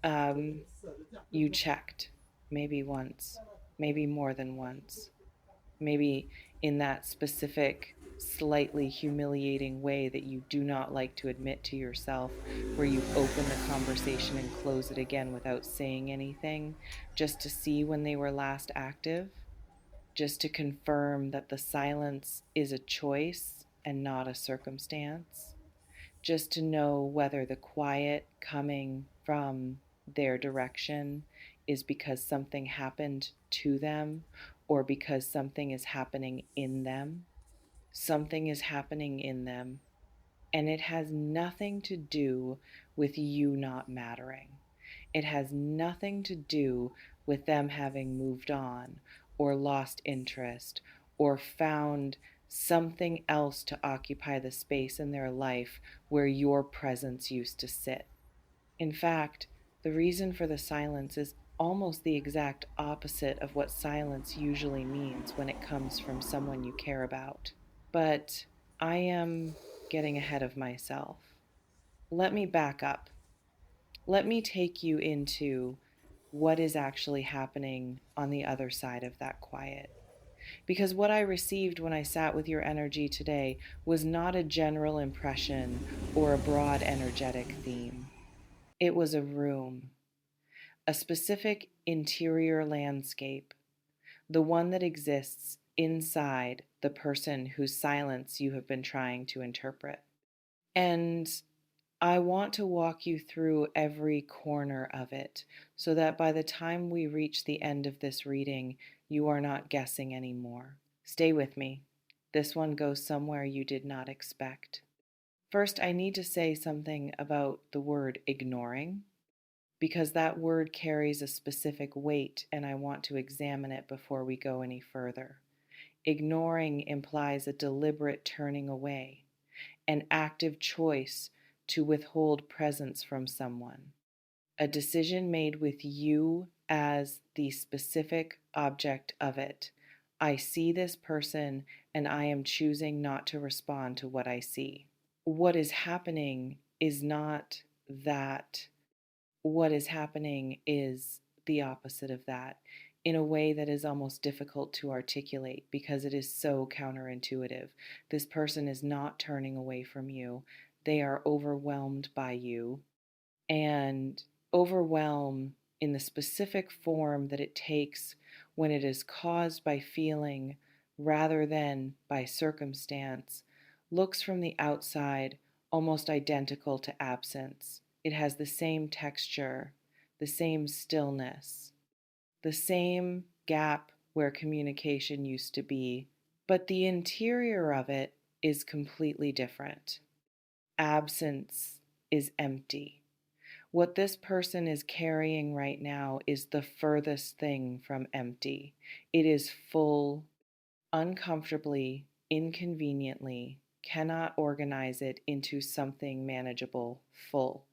um, you checked maybe once, maybe more than once, maybe in that specific, slightly humiliating way that you do not like to admit to yourself, where you open the conversation and close it again without saying anything, just to see when they were last active, just to confirm that the silence is a choice and not a circumstance, just to know whether the quiet coming from their direction is because something happened to them or because something is happening in them. Something is happening in them, and it has nothing to do with you not mattering. It has nothing to do with them having moved on or lost interest or found something else to occupy the space in their life where your presence used to sit. In fact, the reason for the silence is almost the exact opposite of what silence usually means when it comes from someone you care about. But I am getting ahead of myself. Let me back up. Let me take you into what is actually happening on the other side of that quiet. Because what I received when I sat with your energy today was not a general impression or a broad energetic theme. It was a room, a specific interior landscape, the one that exists inside the person whose silence you have been trying to interpret. And I want to walk you through every corner of it so that by the time we reach the end of this reading, you are not guessing anymore. Stay with me. This one goes somewhere you did not expect. First, I need to say something about the word ignoring, because that word carries a specific weight and I want to examine it before we go any further. Ignoring implies a deliberate turning away, an active choice to withhold presence from someone, a decision made with you as the specific object of it. I see this person and I am choosing not to respond to what I see. What is happening is not that. What is happening is the opposite of that in a way that is almost difficult to articulate because it is so counterintuitive. This person is not turning away from you, they are overwhelmed by you, and overwhelm in the specific form that it takes when it is caused by feeling rather than by circumstance looks from the outside almost identical to absence. It has the same texture, the same stillness, the same gap where communication used to be, but the interior of it is completely different. Absence is empty. What this person is carrying right now is the furthest thing from empty. It is full, uncomfortably, inconveniently, cannot organize it into something manageable, full,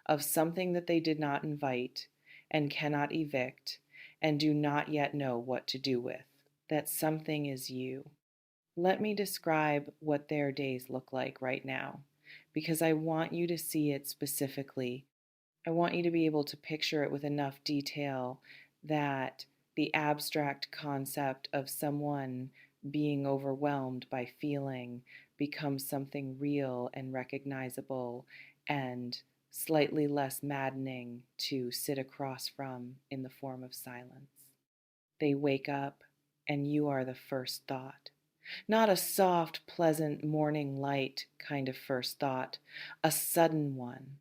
of something that they did not invite and cannot evict and do not yet know what to do with. That something is you. Let me describe what their days look like right now, because I want you to see it specifically. I want you to be able to picture it with enough detail that the abstract concept of someone being overwhelmed by feeling becomes something real and recognizable and slightly less maddening to sit across from in the form of silence. They wake up, and you are the first thought. Not a soft, pleasant morning light kind of first thought, a sudden one,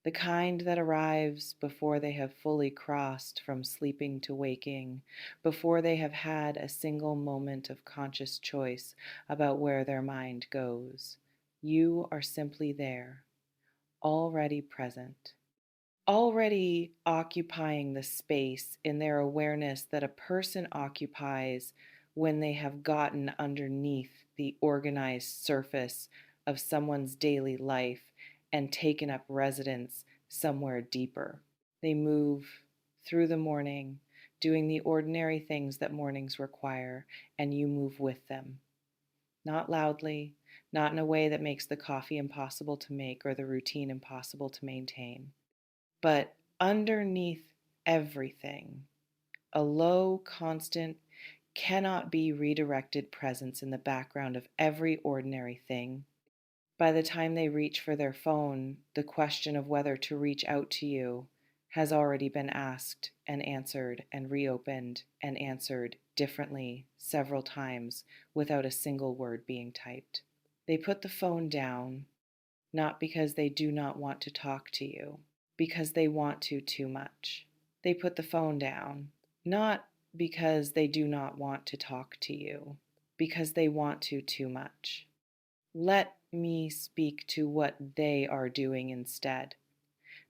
the kind that arrives before they have fully crossed from sleeping to waking, before they have had a single moment of conscious choice about where their mind goes. You are simply there, already present, already occupying the space in their awareness that a person occupies when they have gotten underneath the organized surface of someone's daily life and taken up residence somewhere deeper. They move through the morning, doing the ordinary things that mornings require, and you move with them. Not loudly, not in a way that makes the coffee impossible to make or the routine impossible to maintain, but underneath everything, a low, constant, cannot be redirected presence in the background of every ordinary thing. By the time they reach for their phone, the question of whether to reach out to you has already been asked and answered and reopened and answered differently several times without a single word being typed. They put the phone down, not because they do not want to talk to you, because they want to too much. They put the phone down, not because they do not want to talk to you, because they want to too much. Let me speak to what they are doing instead,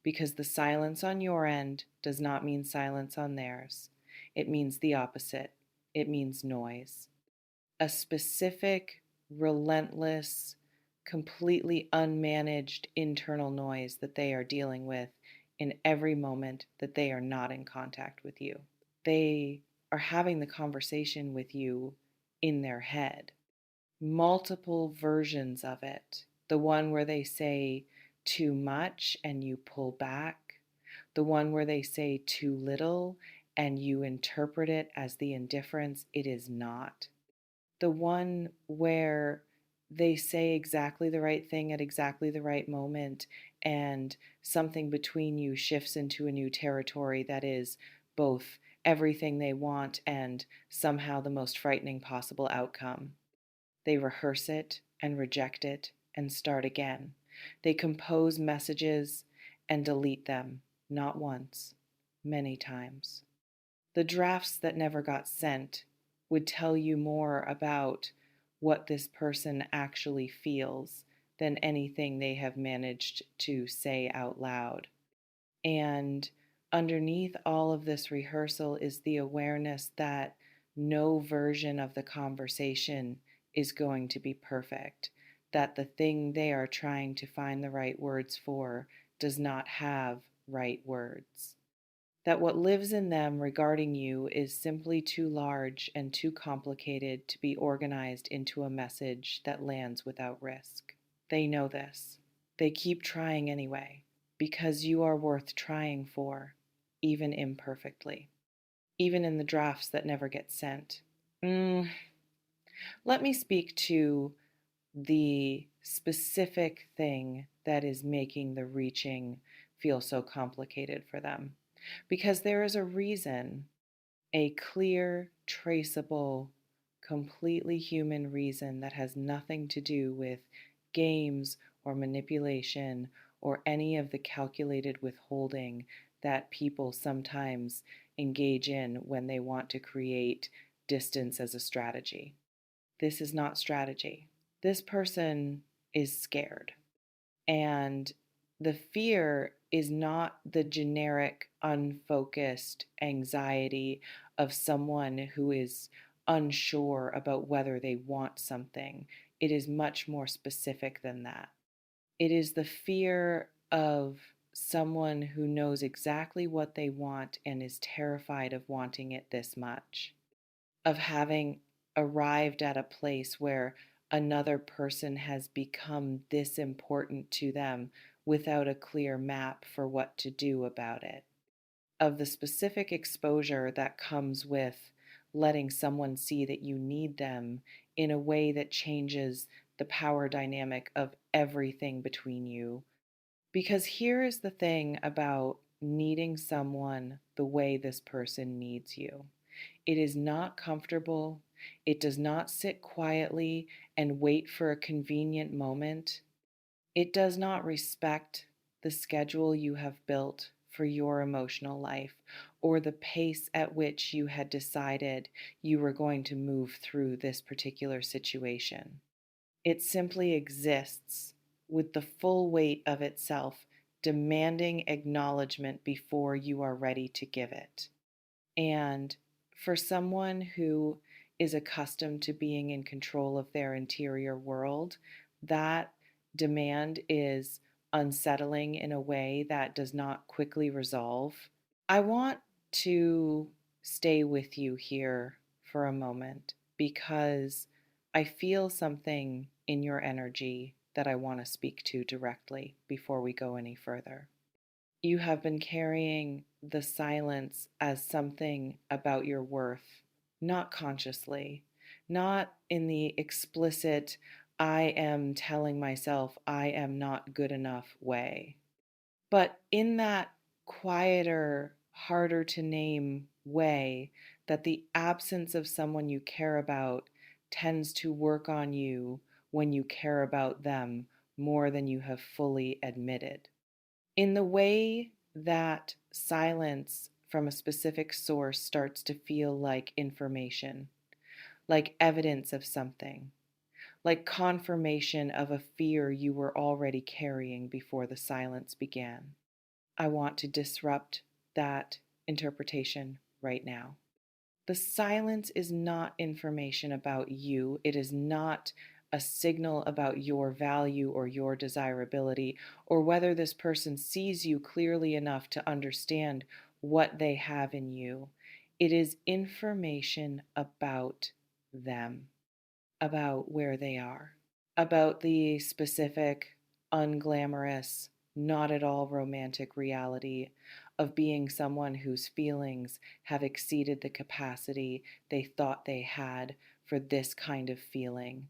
because the silence on your end does not mean silence on theirs. It means the opposite. It means noise. A specific, relentless, completely unmanaged internal noise that they are dealing with in every moment that they are not in contact with you. They are having the conversation with you in their head, multiple versions of it. The one where they say too much and you pull back, the one where they say too little and you interpret it as the indifference it is not, the one where they say exactly the right thing at exactly the right moment and something between you shifts into a new territory that is both everything they want and somehow the most frightening possible outcome. They rehearse it and reject it and start again. They compose messages and delete them, not once, many times. The drafts that never got sent would tell you more about what this person actually feels than anything they have managed to say out loud. And underneath all of this rehearsal is the awareness that no version of the conversation is going to be perfect, that the thing they are trying to find the right words for does not have right words, that what lives in them regarding you is simply too large and too complicated to be organized into a message that lands without risk. They know this. They keep trying anyway, because you are worth trying for, even imperfectly, even in the drafts that never get sent. Let me speak to the specific thing that is making the reaching feel so complicated for them. Because there is a reason, a clear, traceable, completely human reason that has nothing to do with games or manipulation or any of the calculated withholding that people sometimes engage in when they want to create distance as a strategy. This is not strategy. This person is scared. And the fear is not the generic, unfocused anxiety of someone who is unsure about whether they want something. It is much more specific than that. It is the fear of someone who knows exactly what they want and is terrified of wanting it this much, of having arrived at a place where another person has become this important to them without a clear map for what to do about it, of the specific exposure that comes with letting someone see that you need them in a way that changes the power dynamic of everything between you. Because here is the thing about needing someone the way this person needs you. It is not comfortable. It does not sit quietly and wait for a convenient moment. It does not respect the schedule you have built for your emotional life or the pace at which you had decided you were going to move through this particular situation. It simply exists with the full weight of itself, demanding acknowledgement before you are ready to give it. And for someone who is accustomed to being in control of their interior world, that demand is unsettling in a way that does not quickly resolve. I want to stay with you here for a moment because I feel something in your energy that I want to speak to directly before we go any further. You have been carrying the silence as something about your worth, not consciously, not in the explicit, I am telling myself I am not good enough way, but in that quieter, harder to name way that the absence of someone you care about tends to work on you when you care about them more than you have fully admitted. In the way that silence from a specific source starts to feel like information, like evidence of something, like confirmation of a fear you were already carrying before the silence began. I want to disrupt that interpretation right now. The silence is not information about you. It is not a signal about your value or your desirability or whether this person sees you clearly enough to understand what they have in you. It is information about them, about where they are, about the specific, unglamorous, not at all romantic reality of being someone whose feelings have exceeded the capacity they thought they had for this kind of feeling,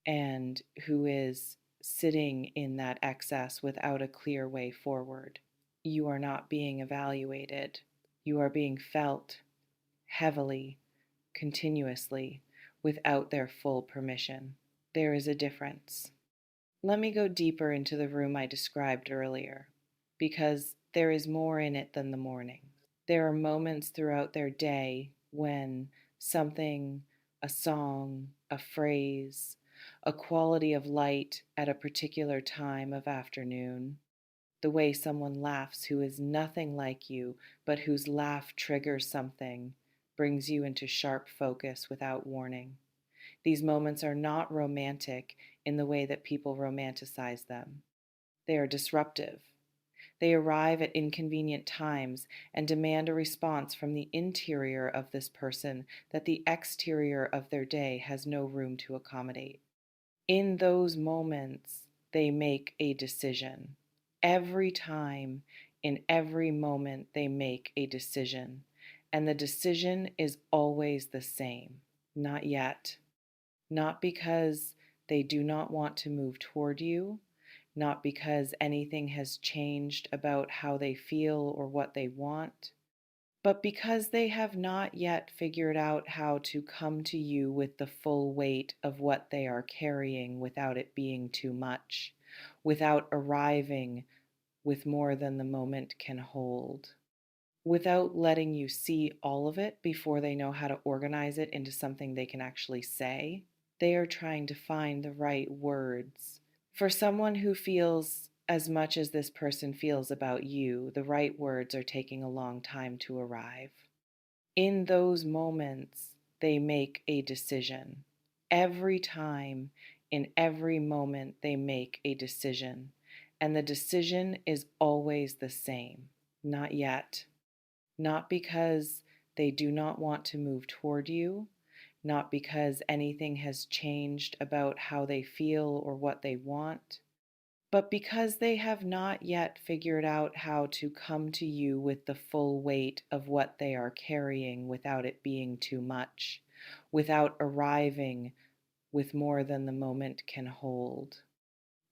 and who is sitting in that excess without a clear way forward. You are not being evaluated. You are being felt heavily, continuously, without their full permission. There is a difference. Let me go deeper into the room I described earlier, because there is more in it than the morning. There are moments throughout their day when something, a song, a phrase, a quality of light at a particular time of afternoon, the way someone laughs who is nothing like you, but whose laugh triggers something, brings you into sharp focus without warning. These moments are not romantic in the way that people romanticize them. They are disruptive. They arrive at inconvenient times and demand a response from the interior of this person that the exterior of their day has no room to accommodate. In those moments, they make a decision. Every time, in every moment, they make a decision. And the decision is always the same. Not yet. Not because they do not want to move toward you, not because anything has changed about how they feel or what they want, but because they have not yet figured out how to come to you with the full weight of what they are carrying without it being too much, without arriving with more than the moment can hold, without letting you see all of it before they know how to organize it into something they can actually say. They are trying to find the right words. For someone who feels as much as this person feels about you, the right words are taking a long time to arrive. In those moments, they make a decision. Every time, in every moment, they make a decision. And the decision is always the same. Not yet. Not because they do not want to move toward you, not because anything has changed about how they feel or what they want, but because they have not yet figured out how to come to you with the full weight of what they are carrying without it being too much, without arriving with more than the moment can hold,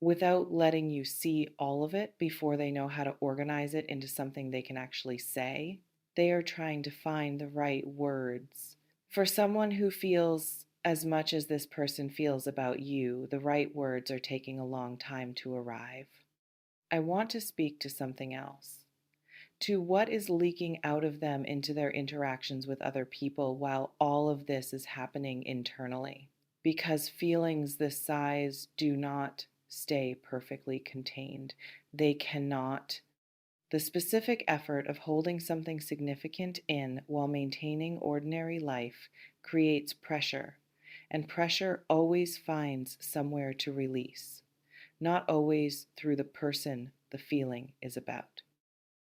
without letting you see all of it before they know how to organize it into something they can actually say. They are trying to find the right words. For someone who feels as much as this person feels about you, the right words are taking a long time to arrive. I want to speak to something else, to what is leaking out of them into their interactions with other people while all of this is happening internally. Because feelings this size do not stay perfectly contained. They cannot. The specific effort of holding something significant in while maintaining ordinary life creates pressure, and pressure always finds somewhere to release, not always through the person the feeling is about.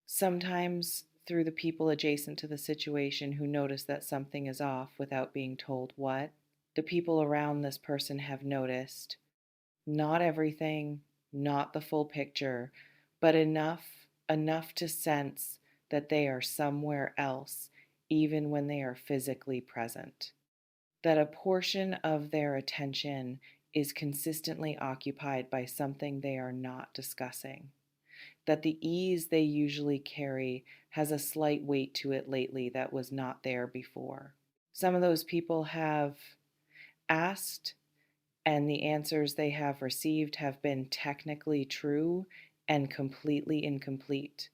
Sometimes through the people adjacent to the situation who notice that something is off without being told what. The people around this person have noticed not everything, not the full picture, but enough enough to sense that they are somewhere else, even when they are physically present. That a portion of their attention is consistently occupied by something they are not discussing. That the ease they usually carry has a slight weight to it lately that was not there before. Some of those people have asked, and the answers they have received have been technically true and completely incomplete.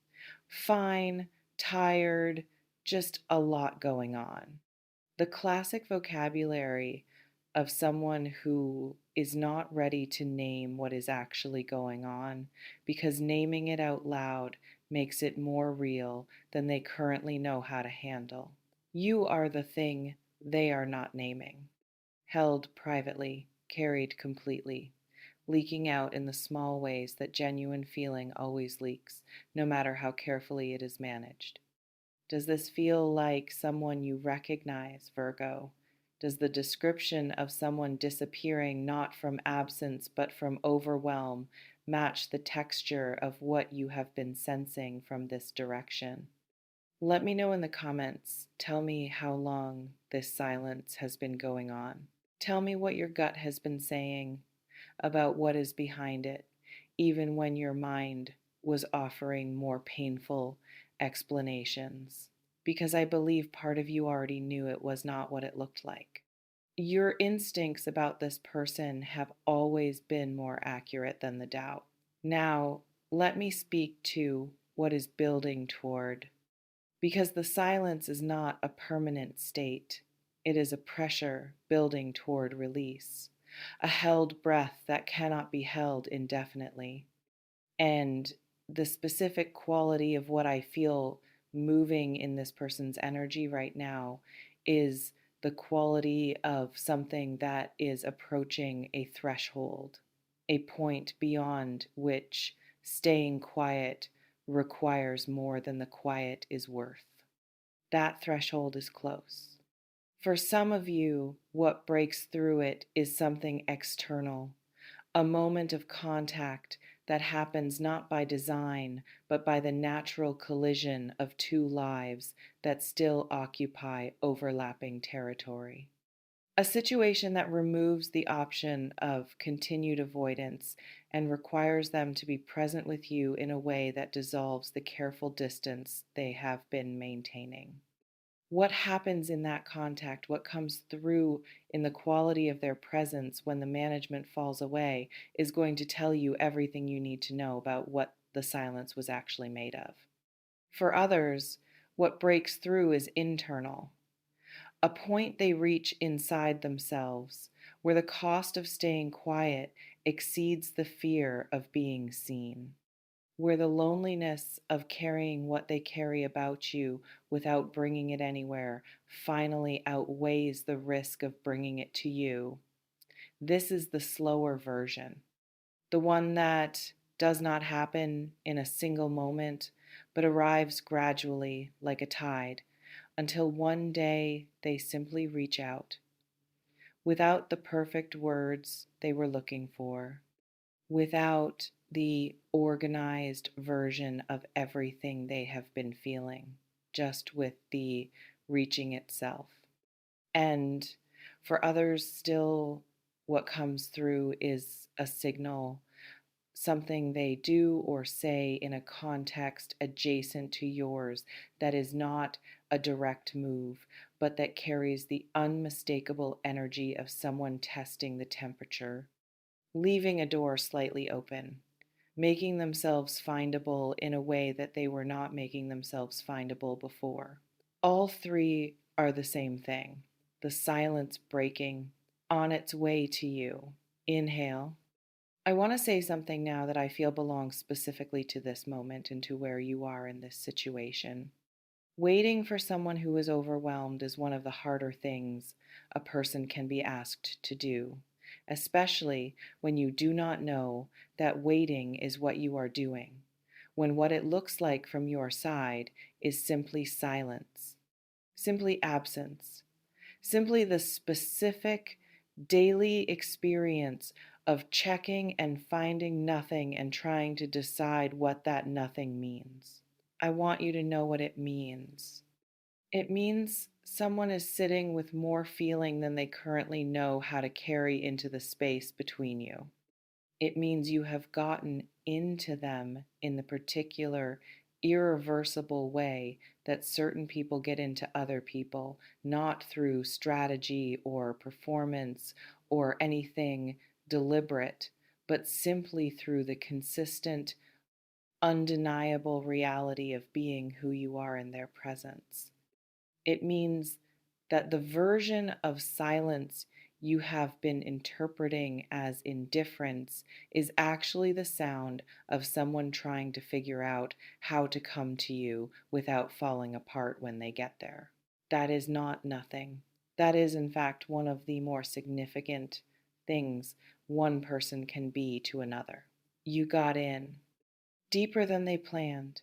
Fine, tired, just a lot going on. The classic vocabulary of someone who is not ready to name what is actually going on because naming it out loud makes it more real than they currently know how to handle. You are the thing they are not naming, held privately, carried completely, leaking out in the small ways that genuine feeling always leaks, no matter how carefully it is managed. Does this feel like someone you recognize, Virgo? Does the description of someone disappearing not from absence but from overwhelm match the texture of what you have been sensing from this direction? Let me know in the comments. Tell me how long this silence has been going on. Tell me what your gut has been saying about what is behind it, even when your mind was offering more painful explanations, because I believe part of you already knew it was not what it looked like. Your instincts about this person have always been more accurate than the doubt. Now, let me speak to what is building toward, because the silence is not a permanent state. It is a pressure building toward release, a held breath that cannot be held indefinitely. And the specific quality of what I feel moving in this person's energy right now is the quality of something that is approaching a threshold, a point beyond which staying quiet requires more than the quiet is worth. That threshold is close. For some of you, what breaks through it is something external, a moment of contact that happens not by design, but by the natural collision of two lives that still occupy overlapping territory. A situation that removes the option of continued avoidance and requires them to be present with you in a way that dissolves the careful distance they have been maintaining. What happens in that contact, what comes through in the quality of their presence when the management falls away, is going to tell you everything you need to know about what the silence was actually made of. For others, what breaks through is internal, a point they reach inside themselves where the cost of staying quiet exceeds the fear of being seen, where the loneliness of carrying what they carry about you without bringing it anywhere finally outweighs the risk of bringing it to you. This is the slower version, the one that does not happen in a single moment, but arrives gradually like a tide until one day they simply reach out without the perfect words they were looking for, without the organized version of everything they have been feeling, just with the reaching itself. And for others, still, what comes through is a signal, something they do or say in a context adjacent to yours that is not a direct move, but that carries the unmistakable energy of someone testing the temperature, leaving a door slightly open, making themselves findable in a way that they were not making themselves findable before. All three are the same thing. The silence breaking, on its way to you. Inhale. I want to say something now that I feel belongs specifically to this moment and to where you are in this situation. Waiting for someone who is overwhelmed is one of the harder things a person can be asked to do, especially when you do not know that waiting is what you are doing, when what it looks like from your side is simply silence, simply absence, simply the specific daily experience of checking and finding nothing and trying to decide what that nothing means. I want you to know what it means. It means someone is sitting with more feeling than they currently know how to carry into the space between you. It means you have gotten into them in the particular irreversible way that certain people get into other people, not through strategy or performance or anything deliberate, but simply through the consistent, undeniable reality of being who you are in their presence. It means that the version of silence you have been interpreting as indifference is actually the sound of someone trying to figure out how to come to you without falling apart when they get there. That is not nothing. That is, in fact, one of the more significant things one person can be to another. You got in deeper than they planned,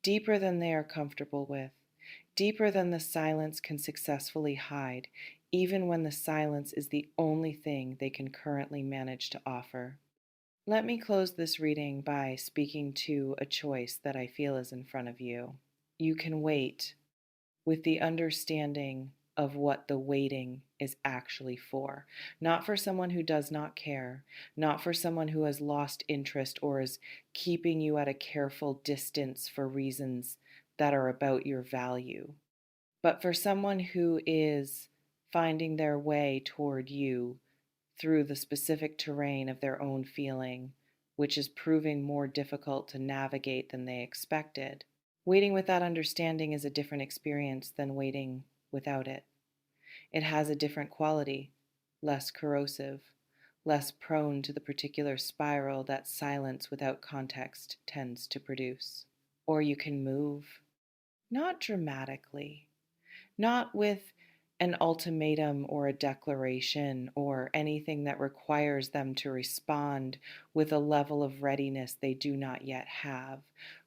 deeper than they are comfortable with, deeper than the silence can successfully hide, even when the silence is the only thing they can currently manage to offer. Let me close this reading by speaking to a choice that I feel is in front of you. You can wait with the understanding of what the waiting is actually for. Not for someone who does not care, not for someone who has lost interest or is keeping you at a careful distance for reasons that are about your value, but for someone who is finding their way toward you through the specific terrain of their own feeling, which is proving more difficult to navigate than they expected. Waiting with that understanding is a different experience than waiting without it. It has a different quality, less corrosive, less prone to the particular spiral that silence without context tends to produce. Or you can move, not dramatically, not with an ultimatum or a declaration or anything that requires them to respond with a level of readiness they do not yet have,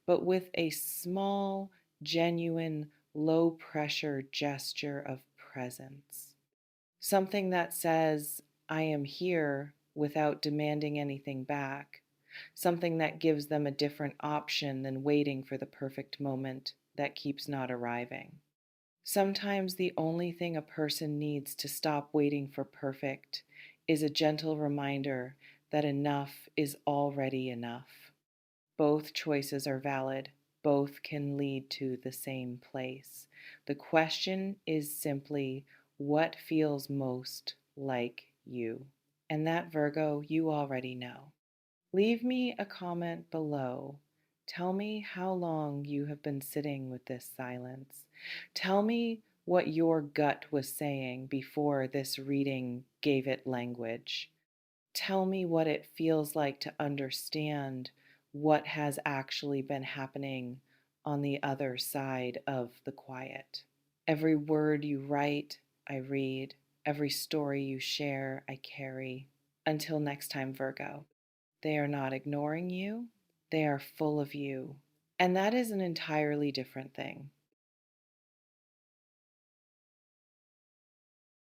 but with a small, genuine, low pressure gesture of presence. Something that says, I am here without demanding anything back. Something that gives them a different option than waiting for the perfect moment that keeps not arriving. Sometimes the only thing a person needs to stop waiting for perfect is a gentle reminder that enough is already enough. Both choices are valid. Both can lead to the same place. The question is simply what feels most like you. And that, Virgo, you already know. Leave me a comment below. Tell me how long you have been sitting with this silence. Tell me what your gut was saying before this reading gave it language. Tell me what it feels like to understand what has actually been happening on the other side of the quiet. Every word you write, I read. Every story you share, I carry. Until next time, Virgo. They are not ignoring you, they are full of you. And that is an entirely different thing.